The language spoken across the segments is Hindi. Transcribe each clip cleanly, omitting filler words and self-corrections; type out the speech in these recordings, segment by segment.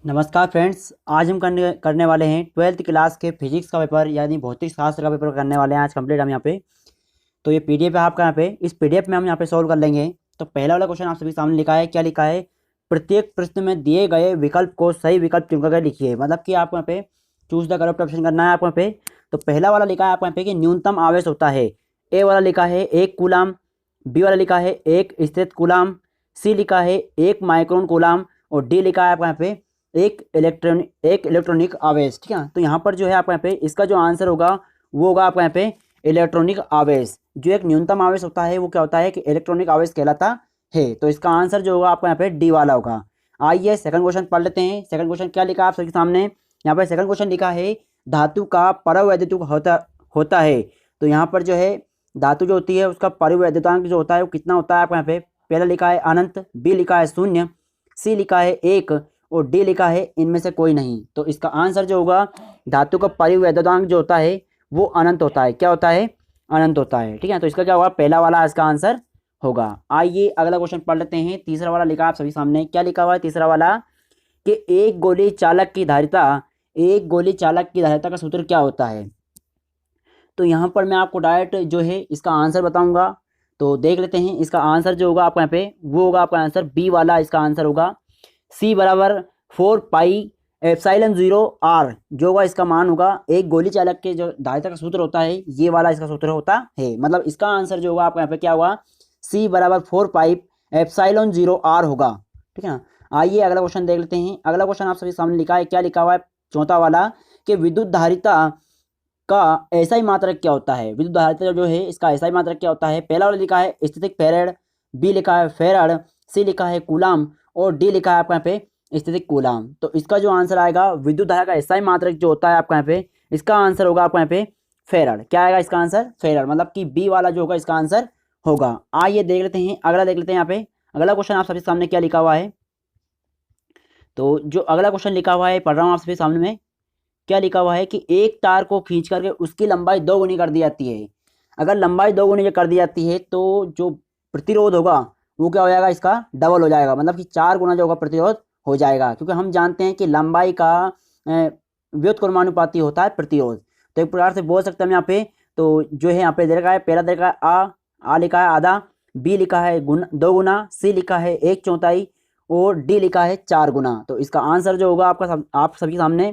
नमस्कार फ्रेंड्स, आज हम करने वाले हैं 12th क्लास के फिजिक्स का पेपर यानी भौतिक शास्त्र का पेपर करने वाले हैं आज कंप्लीट हम यहाँ पे। तो ये पीडीएफ है आपका, यहाँ पे इस पीडीएफ में हम यहाँ पे सॉल्व कर लेंगे। तो पहला वाला क्वेश्चन आप सभी सामने लिखा है, क्या लिखा है? प्रत्येक प्रश्न में दिए गए विकल्प को सही विकल्प चुनकर लिखिए। मतलब कि आपको यहाँ पे चूज द करेक्ट ऑप्शन करना है आपको यहाँ पे। तो पहला वाला लिखा है आपको यहाँ पे कि न्यूनतम आवेश होता है। ए वाला लिखा है 1 कूलाम, बी वाला लिखा है 1 स्थिर कूलाम, सी लिखा है 1 माइक्रोन कूलाम और डी लिखा है आपको यहाँ पे एक इलेक्ट्रॉनिक आवेश। ठीक है, तो यहाँ पर जो है आपको यहाँ पे इसका जो आंसर होगा वो होगा आपको यहाँ पे इलेक्ट्रॉनिक आवेश। जो एक न्यूनतम आवेश होता है वो क्या होता है कि इलेक्ट्रॉनिक आवेश कहलाता है। तो इसका आंसर जो होगा आपको यहाँ पे डी वाला होगा। आइए सेकंड क्वेश्चन पढ़ लेते हैं। सेकंड क्वेश्चन क्या लिखा है आप सबके सामने? यहाँ पर सेकंड क्वेश्चन लिखा है धातु का परवैद्युतिक होता है। तो यहाँ पर जो है धातु जो होती है उसका परिवैद्युतांक जो होता है वो कितना होता है आपको यहाँ पे? पहला लिखा है अनंत, बी लिखा है 0, सी लिखा है 1 और डी लिखा है इनमें से कोई नहीं। तो इसका आंसर जो होगा धातु का परिवैद्युतांक जो होता है वो अनंत होता है। क्या होता है? अनंत होता है। ठीक है, तो इसका क्या होगा? पहला वाला इसका आंसर होगा। आइए अगला क्वेश्चन पढ़ लेते हैं। तीसरा वाला लिखा है आप सभी सामने, क्या लिखा हुआ है तीसरा वाला? कि एक गोली चालक की धारिता का सूत्र क्या होता है? तो यहाँ पर मैं आपको डायरेक्ट जो है इसका आंसर बताऊंगा। तो देख लेते हैं इसका आंसर जो होगा आपको यहाँ पे वो होगा आपका आंसर बी वाला इसका आंसर होगा। सी बराबर 4 पाई एप्सिलॉन 0 r जो होगा इसका मान होगा। एक गोली चालक के जो धारिता का सूत्र होता है ये वाला इसका सूत्र होता है। मतलब इसका आंसर जो होगा आपको यहाँ पे क्या होगा? सी बराबर 4 पाई एप्सिलॉन 0 r होगा। ठीक है ना। आइए अगला क्वेश्चन देख लेते हैं। अगला क्वेश्चन आप सभी सामने लिखा है, क्या लिखा हुआ है चौथा वाला? कि विद्युत धारिता का एसआई मात्रक क्या होता है? विद्युत धारिता जो है इसका एसआई मात्रक क्या होता है? पहला वाला लिखा है स्थितिक फेरेड, बी लिखा है फेरड, सी लिखा है कूलाम और डी लिखा है आपको यहाँ पे स्थितिक कूलाम। तो इसका जो आंसर आएगा विद्युत धारा का एसआई मात्रक जो होता है आपको यहाँ पे इसका आंसर होगा आपको यहाँ पे फेरड। क्या आएगा इसका आंसर? फेरड। मतलब कि बी वाला जो होगा इसका आंसर होगा। आइए देख लेते हैं अगला, देख लेते हैं यहाँ पे अगला क्वेश्चन आप सभी सामने क्या लिखा हुआ है। तो जो अगला क्वेश्चन लिखा हुआ है पढ़ रहा हूँ आप सभी सामने में। क्या लिखा हुआ है कि एक तार को खींच करके उसकी लंबाई 2 गुनी कर दी जाती है। अगर लंबाई 2 गुनी कर दी जाती है तो जो प्रतिरोध होगा वो क्या हो जाएगा? इसका डबल हो जाएगा। मतलब कि 4 गुना जो होगा प्रतिरोध हो जाएगा, क्योंकि हम जानते हैं कि लंबाई का व्युत्क्रमानुपाती होता है प्रतिरोध। तो एक प्रकार से बोल सकते हैं हम यहाँ पे। तो जो है यहाँ पे दे रखा है, पहला दे रखा है आ लिखा है आधा, बी लिखा है 2 गुना, सी लिखा है 1/4 और डी लिखा है 4 गुना। तो इसका आंसर जो होगा आपका आप सभी सामने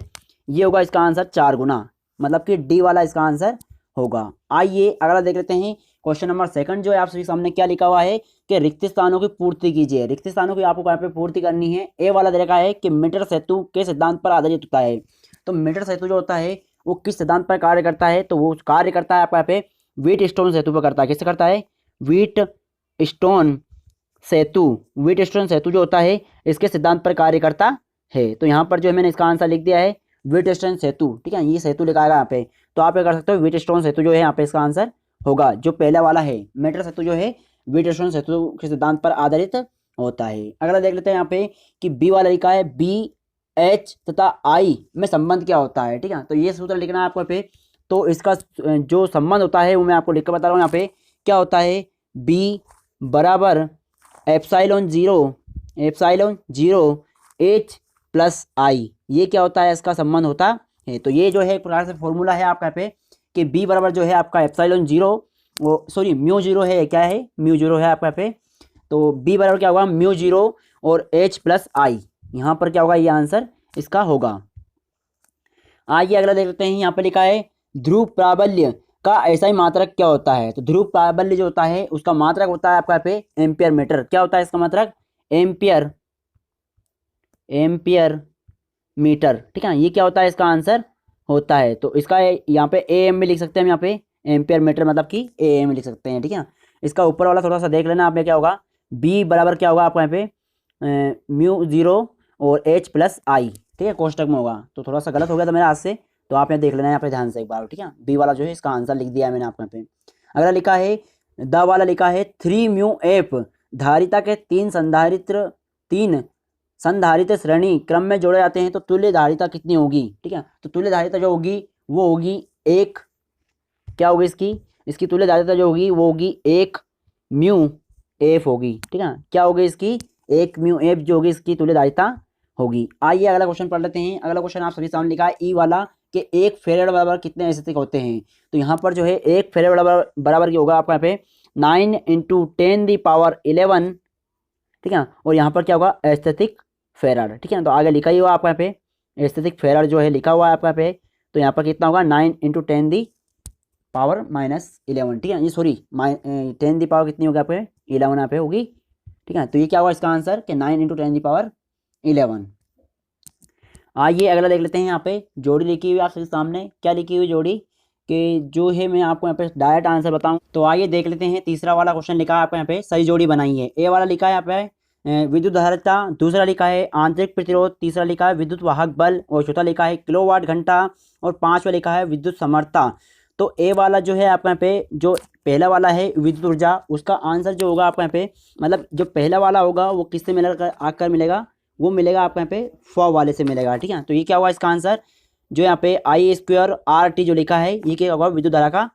ये होगा इसका आंसर 4 गुना। मतलब कि डी वाला इसका आंसर होगा। आइए अगला देख लेते हैं। क्वेश्चन नंबर सेकंड जो है आप सभी सामने क्या लिखा हुआ है कि रिक्त स्थानों की पूर्ति कीजिए। रिक्त स्थानों की आपको यहाँ पे पूर्ति करनी है। ए वाला दे रखा है कि मीटर सेतु के सिद्धांत पर आधारित होता है। तो मीटर सेतु जो होता है वो किस सिद्धांत पर कार्य करता है? तो वो कार्य करता है आपका यहाँ पे व्हीट स्टोन सेतु पर करता है। किससे करता है? व्हीट स्टोन सेतु। व्हीट स्टोन सेतु जो होता है इसके सिद्धांत पर कार्य करता है। तो यहाँ पर जो है मैंने इसका आंसर लिख दिया है व्हीट स्टोन सेतु। ठीक है, ये सेतु लिखा है यहाँ पे। तो आप क्या कर सकते हो, व्हीट स्टोन सेतु जो है यहाँ पे इसका आंसर होगा। जो पहला वाला है मीटर सेतु जो है व्हीट स्टोन सेतु के सिद्धांत पर आधारित होता है। अगला देख लेते हैं यहाँ पे कि बी वाला लिखा है बी एच तथा आई में संबंध क्या होता है। ठीक है, तो ये सूत्र लिखना है आपको यहाँ पे। तो इसका जो संबंध होता है वो मैं आपको लिख कर बता रहा हूँ यहाँ पे। क्या होता है? बी बराबर एप्साइलॉन 0 एच प्लस आई। ये क्या होता है? इसका संबंध होता है। तो ये जो है एक प्रकार से फॉर्मूला है आपका यहाँ पे कि बी बराबर जो है आपका एप्सिलॉन 0 वो सॉरी म्यू 0 है। क्या है? म्यू 0 है आपका यहाँ पे। तो बी बराबर क्या होगा? म्यू 0 और एच प्लस आई। यहाँ पर क्या होगा? ये आंसर इसका होगा। आइए अगला देख लेते हैं। यहाँ पे लिखा है ध्रुव प्राबल्य का एसआई मात्रक क्या होता है? तो ध्रुव प्राबल्य जो होता है उसका मात्रक होता है आपका यहाँ पे एम्पियर मीटर। क्या होता है इसका मात्रक? Ampere metre. ठीक है, ये क्या होता है? इसका आंसर होता है। तो इसका यहाँ पे ए एम भी लिख सकते हैं हम यहाँ पे एम्पियर मीटर, मतलब कि ए एम लिख सकते हैं। ठीक है, इसका ऊपर वाला थोड़ा सा देख लेना आप में। क्या होगा? बी बराबर क्या होगा आपको यहाँ पे म्यू 0 और एच प्लस आई। ठीक है, कोष्टक में होगा। तो थोड़ा सा गलत हो गया था मेरे हाथ से, तो आप यहाँ देख लेना यहाँ पे ध्यान से एक बार। ठीक है, बी वाला जो है इसका आंसर लिख दिया है मैंने आपको यहाँ पे। अगला लिखा है द वाला लिखा है 3μF धारिता के तीन संधारित्र श्रेणी क्रम में जोड़े जाते हैं तो तुल्य धारिता कितनी होगी? ठीक है, तो तुल्य धारिता जो होगी वो होगी एक, क्या होगी इसकी तुल्य धारिता जो होगी वो होगी 1μF होगी। ठीक है, क्या होगी इसकी? 1μF जो होगी इसकी तुल्य धारिता होगी। आइए अगला क्वेश्चन पढ़ लेते हैं। अगला क्वेश्चन आप सभी सामने लिखा है ई वाला कि 1 फेरेड बराबर कितने एस्थेटिक होते हैं। तो यहाँ पर जो है 1 फेरेड बराबर की होगा आपका यहाँ पे 9 × 10⁻11, ठीक है। और यहाँ पर क्या होगा एस्थेटिक फेराड, ठीक है। तो आगे लिखा ही हुआ आपका यहाँ पे एस्थेटिक फेराड जो है लिखा हुआ है आपका यहाँ पे। तो यहाँ पर कितना होगा 9 × 10⁻11, ठीक है। ये सॉरी 10 दी पावर कितनी होगी आपके 11 यहाँ पे होगी, ठीक है। तो ये क्या होगा इसका आंसर कि 9 × 10⁻11। आइए अगला देख लेते हैं। यहाँ पे जोड़ी लिखी हुई आपके सामने, क्या लिखी हुई जोड़ी कि जो है मैं आपको यहाँ पे डायरेक्ट आंसर बताऊं। तो आइए देख लेते हैं। तीसरा वाला क्वेश्चन लिखा है आपको यहाँ पे सही जोड़ी बनाई है। ए वाला लिखा है यहाँ पे विद्युत धारिता, दूसरा लिखा है आंतरिक प्रतिरोध, तीसरा लिखा है विद्युत वाहक बल और चौथा लिखा है किलोवाट घंटा और पांचवा लिखा है विद्युत समर्थता। तो ए वाला जो है आपका यहाँ पे जो पहला वाला है विद्युत ऊर्जा, उसका आंसर जो होगा आपका यहाँ पे मतलब जो पहला वाला होगा वो किससे मिलकर आकर मिलेगा, वो मिलेगा आपको यहाँ पे फॉ वाले से मिलेगा, ठीक है। तो ये क्या होगा इसका आंसर जो यहाँ पे I² जो लिखा है ये क्या होगा विद्युत धारा का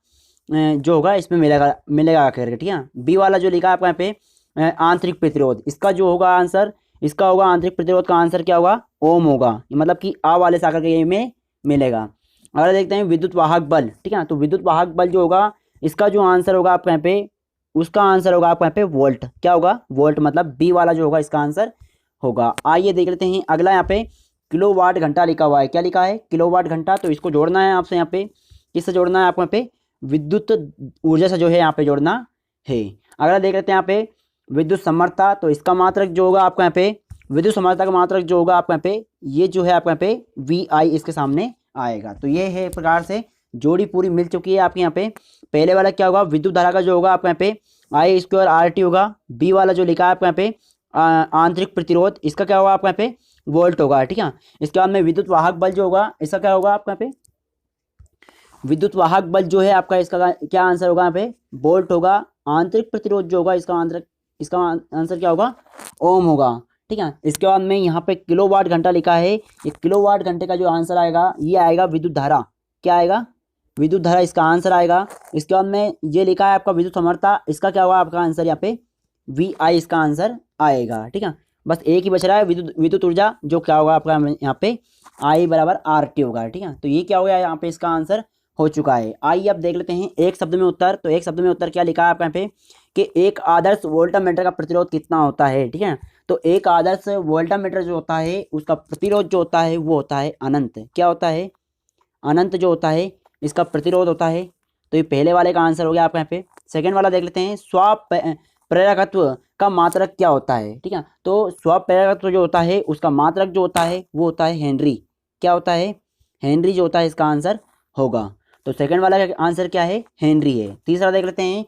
जो होगा इसमें मिलेगा करके, ठीक है। बी वाला जो लिखा है आपको यहाँ पे आंतरिक प्रतिरोध, इसका जो होगा आंसर इसका होगा आंतरिक प्रतिरोध का आंसर क्या होगा ओम होगा, मतलब कि आ वाले से आकर के ये में मिलेगा। अगर देखते हैं विद्युत वाहक बल, ठीक है। तो विद्युत वाहक बल जो होगा इसका जो आंसर होगा आपको यहाँ पे उसका आंसर होगा आपको यहाँ पे वोल्ट, क्या होगा वोल्ट, मतलब बी वाला जो होगा इसका आंसर होगा। आइए देख लेते हैं अगला। यहाँ पे किलोवाट घंटा लिखा हुआ है, क्या लिखा है किलोवाट घंटा। तो इसको जोड़ना है आपसे यहाँ पे, किससे जोड़ना है आपको यहाँ पे विद्युत ऊर्जा से जो है यहाँ पे जोड़ना है। अगला देख लेते हैं यहाँ पे विद्युत समर्थता। तो इसका मात्रक जो होगा आपको यहाँ पे विद्युत समर्थता का मात्रक जो होगा आपको यहाँ पे ये जो है आपको यहाँ पे VI इसके सामने आएगा। तो ये है एक प्रकार से जोड़ी पूरी मिल चुकी है आपके यहाँ पे। पहले वाला क्या होगा विद्युत धारा का जो होगा आपको यहाँ पे I² होगा। बी वाला जो लिखा है आपको यहाँ पे आंतरिक प्रतिरोध, इसका क्या होगा आपको यहाँ पे वोल्ट होगा, ठीक है। इसके बाद में विद्युत वाहक बल जो होगा इसका क्या होगा आपको यहाँ पे विद्युत वाहक बल जो है आपका इसका क्या आंसर होगा यहाँ पे वोल्ट होगा। आंतरिक प्रतिरोध जो होगा इसका आंसर क्या होगा ओम होगा, ठीक है। इसके बाद में यहाँ पे किलोवाट घंटा लिखा है, ये किलोवाट घंटे का जो आंसर आएगा ये आएगा विद्युत धारा, क्या आएगा विद्युत धारा इसका आंसर आएगा। इसके बाद में ये लिखा है आपका विद्युत समर्थता, इसका क्या होगा आपका आंसर यहाँ पे VI इसका आंसर आएगा, ठीक है। बस एक ही बच रहा है विद्युत ऊर्जा जो क्या होगा आपका यहाँ पे I = RT होगा, ठीक है। तो ये क्या हो गया यहाँ पे इसका आंसर हो चुका है। आइए अब देख लेते हैं एक शब्द में उत्तर। तो एक शब्द में उत्तर क्या लिखा है आपका यहाँ पे कि एक आदर्श वोल्टामीटर का प्रतिरोध कितना होता है, ठीक है। तो एक आदर्श वोल्टामीटर जो होता है उसका प्रतिरोध जो होता है वो होता है अनंत, क्या होता है अनंत जो होता है इसका प्रतिरोध होता है। तो ये पहले वाले का आंसर हो गया आपका यहाँ पे। सेकेंड वाला देख लेते हैं स्वप्रेरकत्व का मात्रक क्या होता है, ठीक है। तो स्वप्रेरकत्व जो होता है उसका मात्रक जो होता है वो होता है हेनरी, क्या होता है हेनरी जो होता है इसका आंसर होगा। तो सेकंड वाला का आंसर क्या है हेनरी है। तीसरा देख लेते हैं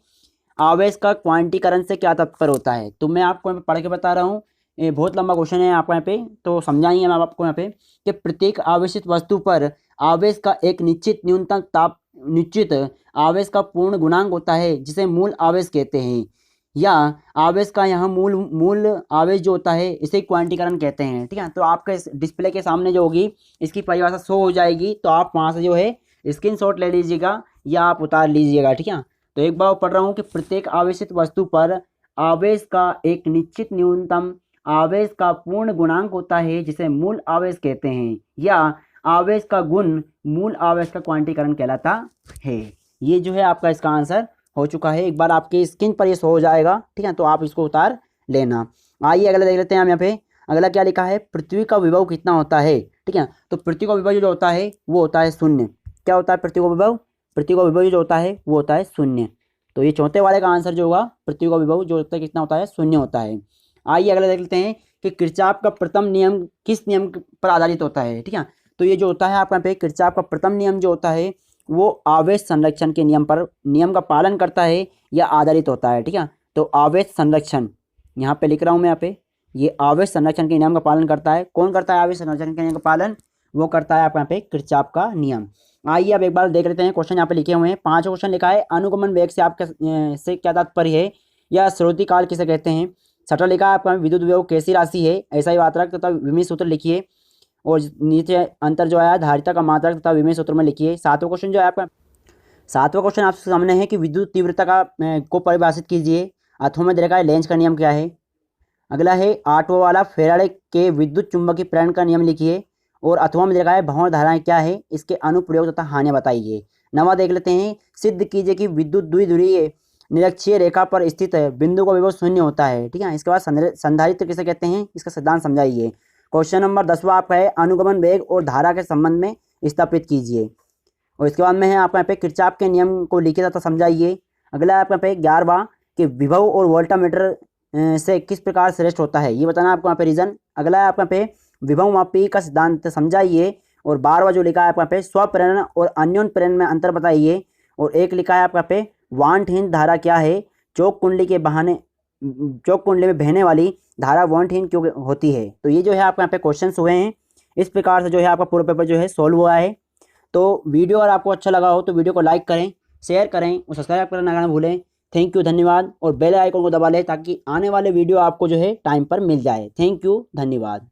आवेश का क्वांटीकरण से क्या तात्पर्य होता है। तो मैं आपको पढ़ के बता रहा हूँ, ये बहुत लंबा क्वेश्चन है आपको यहाँ पे, तो समझाएंगे हम आपको यहाँ पे कि प्रत्येक आवेशित वस्तु पर आवेश का एक निश्चित आवेश का पूर्ण गुणांक होता है जिसे मूल आवेश कहते हैं, या आवेश का यहाँ मूल आवेश जो होता है इसे क्वांटीकरण कहते हैं, ठीक है। तो आपके डिस्प्ले के सामने जो होगी इसकी परिभाषा शो हो जाएगी, तो आप वहाँ से जो है स्क्रीनशॉट ले लीजिएगा या आप उतार लीजिएगा, ठीक है। तो एक बार पढ़ रहा हूँ कि प्रत्येक आवेशित वस्तु पर आवेश का एक निश्चित न्यूनतम आवेश का पूर्ण गुणांक होता है जिसे मूल आवेश कहते हैं, या आवेश का गुण मूल आवेश का क्वांटीकरण कहलाता है। ये जो है आपका इसका आंसर हो चुका है। एक बार आपके स्क्रीन पर ये शो हो जाएगा, ठीक है, तो आप इसको उतार लेना। आइए अगला देख लेते हैं हम यहाँ पे। अगला क्या लिखा है पृथ्वी का विभव कितना होता है, ठीक है। तो पृथ्वी का विभव जो होता है वो होता है 0, क्या होता है पृथ्वी का विभव जो होता है वो होता है 0। तो ये चौथे वाले का आंसर जो होगा पृथ्वी का विभव जो होता है कितना होता है 0 होता है। आइए अगला देख लेते हैं कि किरचॉफ का प्रथम नियम किस नियम पर आधारित होता है, ठीक है। तो ये जो होता है आपका यहाँ पे किरचॉफ का प्रथम नियम जो होता है वो आवेश संरक्षण के नियम का पालन करता है या आधारित होता है, ठीक है। तो आवेश संरक्षण यहाँ पे लिख रहा हूँ मैं यहाँ पे, ये आवेश संरक्षण के नियम का पालन करता है। कौन करता है आवेश संरक्षण के नियम का पालन, वो करता है आपका यहाँ पे किरचॉफ का नियम। आइए अब एक बार देख लेते हैं क्वेश्चन यहाँ पे लिखे हुए हैं। 5 क्वेश्चन लिखा है अनुगमन वेग से आपका से क्या तात्पर्य है, या स्रोती काल किसे कहते हैं। छठा लिखा है आपका विद्युत विभव कैसी राशि है, ऐसा ही मात्रक तथा विमीय सूत्र लिखिए, और नीचे अंतर जो आया धारिता का मात्रक तथा विमीय सूत्र में लिखिए। सातवां क्वेश्चन जो है आपका सातवां क्वेश्चन आपके सामने है कि विद्युत तीव्रता को परिभाषित कीजिए। अथवा में देखा है लेंज का नियम क्या है। अगला है 8वां वाला, फेराडे के विद्युत चुंबकीय प्रेरण का नियम लिखिए। और अथवा में देखा है भंवर धाराएं क्या है, इसके अनुप्रयोग तथा हानियां बताइए। 9वां देख लेते हैं, सिद्ध कीजिए कि विद्युत द्विध्रुवीय निरक्षीय रेखा पर स्थित बिंदु का विभव शून्य होता है। ठीक है, इसके बाद संधारित्र किसे कहते हैं, इसका सिद्धांत समझाइए। क्वेश्चन नंबर 10वां आपका है, अनुगमन वेग और धारा के संबंध में स्थापित कीजिए। और इसके बाद में है आपका यहाँ पे किरचॉफ के नियम को लिखिए तथा समझाइए। अगला है आपका पे 11वां कि विभव और वोल्टामीटर से किस प्रकार श्रेष्ठ होता है, ये बताना आपको यहाँ पे रीजन। अगला है आपका पे विभव मापी का सिद्धांत समझाइए। और 12वां जो लिखा है आपका पे स्वप्रेरण और अन्योन प्रेरण में अंतर बताइए। और एक लिखा है आपका पे वांटहीन धारा क्या है, चौक कुंडली में बहने वाली धारा वांटहीन क्यों होती है। तो ये जो है आपका यहाँ पे क्वेश्चंस हुए हैं। इस प्रकार से जो है आपका पूरा पेपर जो है सॉल्व हुआ है। तो वीडियो अगर आपको अच्छा लगा हो तो वीडियो को लाइक करें, शेयर करें और सब्सक्राइब करना ना भूलें। थैंक यू, धन्यवाद। और बेल आइकन को दबा लें ताकि आने वाले वीडियो आपको जो है टाइम पर मिल जाए। थैंक यू, धन्यवाद।